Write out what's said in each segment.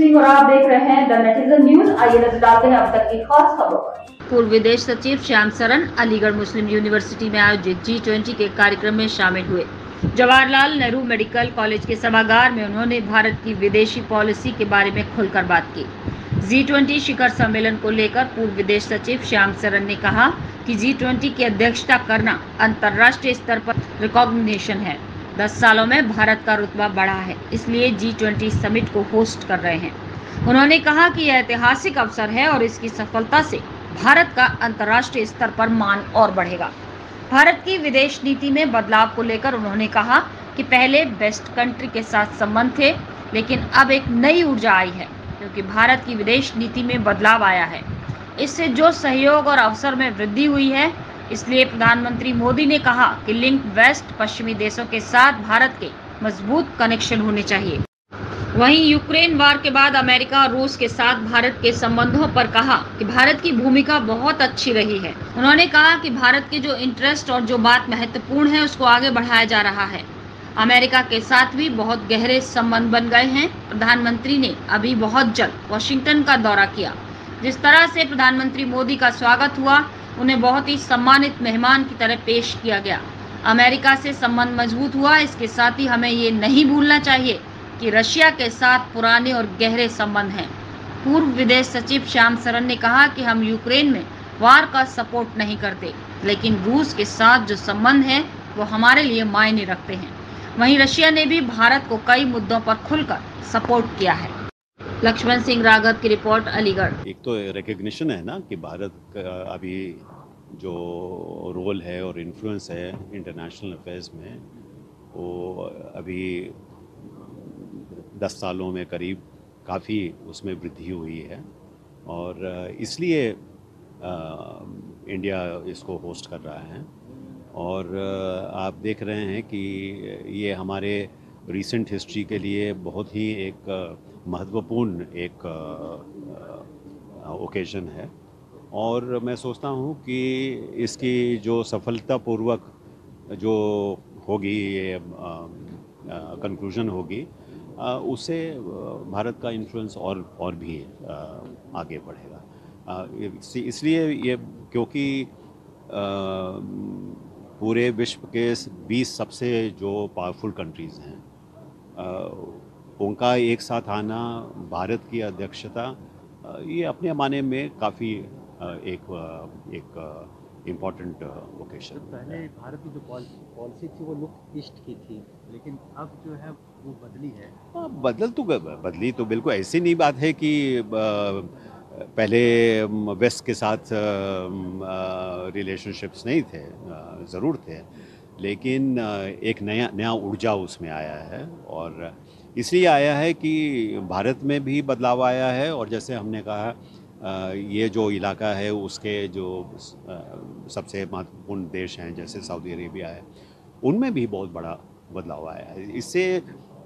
सिंह और आप देख रहे हैं द नेटिजन न्यूज। आइए नजर डालते हैं अब तक की खास खबरों पर। पूर्व विदेश सचिव श्याम सरन अलीगढ़ मुस्लिम यूनिवर्सिटी में आयोजित G20 के कार्यक्रम में शामिल हुए। जवाहरलाल नेहरू मेडिकल कॉलेज के सभागार में उन्होंने भारत की विदेशी पॉलिसी के बारे में खुलकर बात की। G20 शिखर सम्मेलन को लेकर पूर्व विदेश सचिव श्याम सरन ने कहा कि G20 की अध्यक्षता करना अंतर्राष्ट्रीय स्तर पर रिकॉग्निशन है। 10 सालों में भारत का रुतबा बढ़ा है, इसलिए G20 समिट को होस्ट कर रहे हैं। उन्होंने कहा कि यह ऐतिहासिक अवसर है और इसकी सफलता से भारत का अंतर्राष्ट्रीय स्तर पर मान और बढ़ेगा। भारत की विदेश नीति में बदलाव को लेकर उन्होंने कहा कि पहले बेस्ट कंट्री के साथ संबंध थे, लेकिन अब एक नई ऊर्जा आई है क्योंकि भारत की विदेश नीति में बदलाव आया है। इससे जो सहयोग और अवसर में वृद्धि हुई है, इसलिए प्रधानमंत्री मोदी ने कहा कि लिंक वेस्ट पश्चिमी देशों के साथ भारत के मजबूत कनेक्शन होने चाहिए। वहीं यूक्रेन वार के बाद अमेरिका और रूस के साथ भारत के संबंधों पर कहा कि भारत की भूमिका बहुत अच्छी रही है। उन्होंने कहा कि भारत के जो इंटरेस्ट और जो बात महत्वपूर्ण है उसको आगे बढ़ाया जा रहा है। अमेरिका के साथ भी बहुत गहरे संबंध बन गए हैं। प्रधानमंत्री ने अभी बहुत जल्द वाशिंगटन का दौरा किया। जिस तरह से प्रधानमंत्री मोदी का स्वागत हुआ, उन्हें बहुत ही सम्मानित मेहमान की तरह पेश किया गया। अमेरिका से संबंध मजबूत हुआ। इसके साथ ही हमें ये नहीं भूलना चाहिए कि रशिया के साथ पुराने और गहरे संबंध हैं। पूर्व विदेश सचिव श्याम सरन ने कहा कि हम यूक्रेन में वार का सपोर्ट नहीं करते, लेकिन रूस के साथ जो संबंध है वो हमारे लिए मायने रखते हैं। वहीं रशिया ने भी भारत को कई मुद्दों पर खुलकर सपोर्ट किया है। लक्ष्मण सिंह राघव की रिपोर्ट, अलीगढ़। एक तो रिकग्निशन है ना कि भारत का अभी जो रोल है और इन्फ्लुएंस है इंटरनेशनल अफेयर्स में, वो अभी 10 सालों में करीब काफ़ी उसमें वृद्धि हुई है और इसलिए इंडिया इसको होस्ट कर रहा है। और आप देख रहे हैं कि ये हमारे रीसेंट हिस्ट्री के लिए बहुत ही एक महत्वपूर्ण एक ओकेजन है और मैं सोचता हूँ कि इसकी जो सफलतापूर्वक जो होगी ये कंक्लूजन होगी, उससे भारत का इन्फ्लुएंस और भी आगे बढ़ेगा। इसलिए ये क्योंकि पूरे विश्व के 20 सबसे जो पावरफुल कंट्रीज़ हैं, उनका एक साथ आना, भारत की अध्यक्षता, ये अपने माने में काफ़ी एक इम्पॉर्टेंट ओकेशन। पहले भारत की जो पॉलिसी थी वो लुक ईस्ट की थी, लेकिन अब जो है वो बदली है। बदली तो बिल्कुल ऐसी नहीं बात है कि पहले वेस्ट के साथ रिलेशनशिप्स नहीं थे, ज़रूर थे, लेकिन एक नया ऊर्जा उसमें आया है और इसलिए आया है कि भारत में भी बदलाव आया है। और जैसे हमने कहा, ये जो इलाका है उसके जो सबसे महत्वपूर्ण देश हैं जैसे सऊदी अरेबिया है, उनमें भी बहुत बड़ा बदलाव आया है। इससे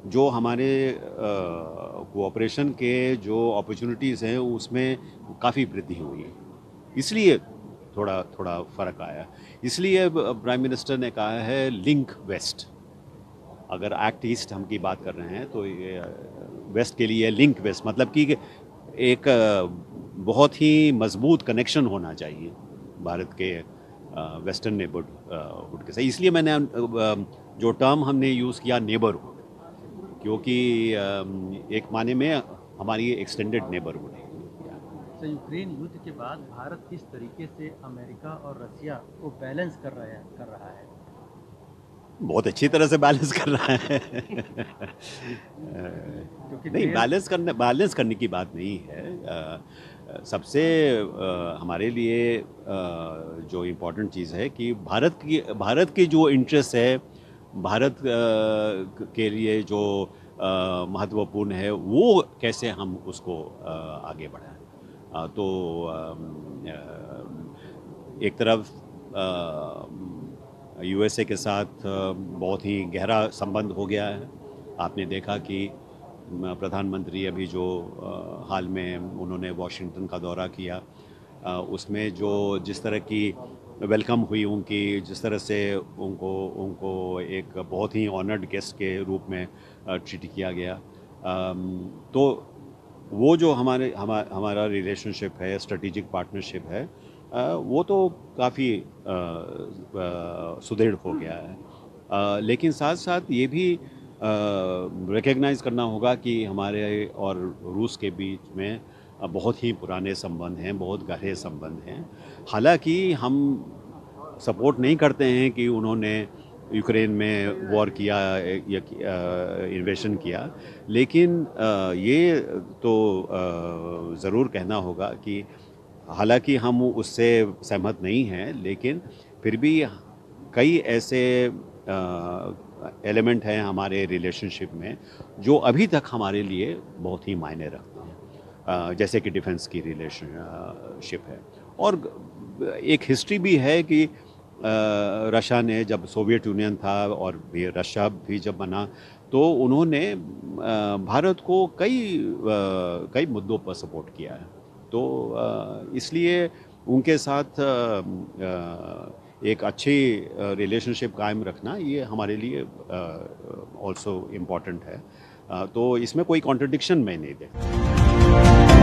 जो हमारे कोऑपरेशन के जो अपॉर्चुनिटीज़ हैं उसमें काफ़ी वृद्धि हुई है, इसलिए थोड़ा फ़र्क आया। इसलिए प्राइम मिनिस्टर ने कहा है लिंक वेस्ट। अगर एक्ट ईस्ट हम की बात कर रहे हैं तो ये वेस्ट के लिए लिंक वेस्ट, मतलब कि एक बहुत ही मजबूत कनेक्शन होना चाहिए भारत के वेस्टर्न नेबरहुड के साथ। इसलिए मैंने जो टर्म हमने यूज़ किया नेबरहुड, क्योंकि एक माने में हमारी एक्सटेंडेड नेबरहुड है। तो यूक्रेन युद्ध के बाद भारत किस तरीके से अमेरिका और रशिया को बैलेंस कर रहा है? बहुत अच्छी तरह से बैलेंस कर रहा है। नहीं, बैलेंस करने की बात नहीं है। सबसे हमारे लिए जो इम्पोर्टेंट चीज़ है कि भारत की जो इंटरेस्ट है, भारत के लिए जो महत्वपूर्ण है, वो कैसे हम उसको आगे बढ़ाएं। तो एक तरफ यूएसए के साथ बहुत ही गहरा संबंध हो गया है। आपने देखा कि प्रधानमंत्री अभी जो हाल में उन्होंने वाशिंगटन का दौरा किया, उसमें जो जिस तरह की वेलकम हुई उनकी, जिस तरह से उनको एक बहुत ही ऑनर्ड गेस्ट के रूप में ट्रीट किया गया, तो वो जो हमारा रिलेशनशिप है, स्ट्रेटेजिक पार्टनरशिप है, वो तो काफ़ी सुदृढ़ हो गया है। लेकिन साथ साथ ये भी रिकग्नाइज़ करना होगा कि हमारे और रूस के बीच में बहुत ही पुराने संबंध हैं, बहुत गहरे संबंध हैं। हालांकि हम सपोर्ट नहीं करते हैं कि उन्होंने यूक्रेन में वॉर किया या इन्वेशन किया, लेकिन ये तो ज़रूर कहना होगा कि हालांकि हम उससे सहमत नहीं हैं, लेकिन फिर भी कई ऐसे एलिमेंट हैं हमारे रिलेशनशिप में जो अभी तक हमारे लिए बहुत ही मायने रखते हैं, जैसे कि डिफेंस की रिलेशनशिप है। और एक हिस्ट्री भी है कि रशिया ने, जब सोवियत यूनियन था और रशिया भी जब बना, तो उन्होंने भारत को कई मुद्दों पर सपोर्ट किया है। तो इसलिए उनके साथ एक अच्छी रिलेशनशिप कायम रखना ये हमारे लिए ऑल्सो इम्पॉर्टेंट है। तो इसमें कोई कॉन्ट्रडिक्शन मैं नहीं देखता।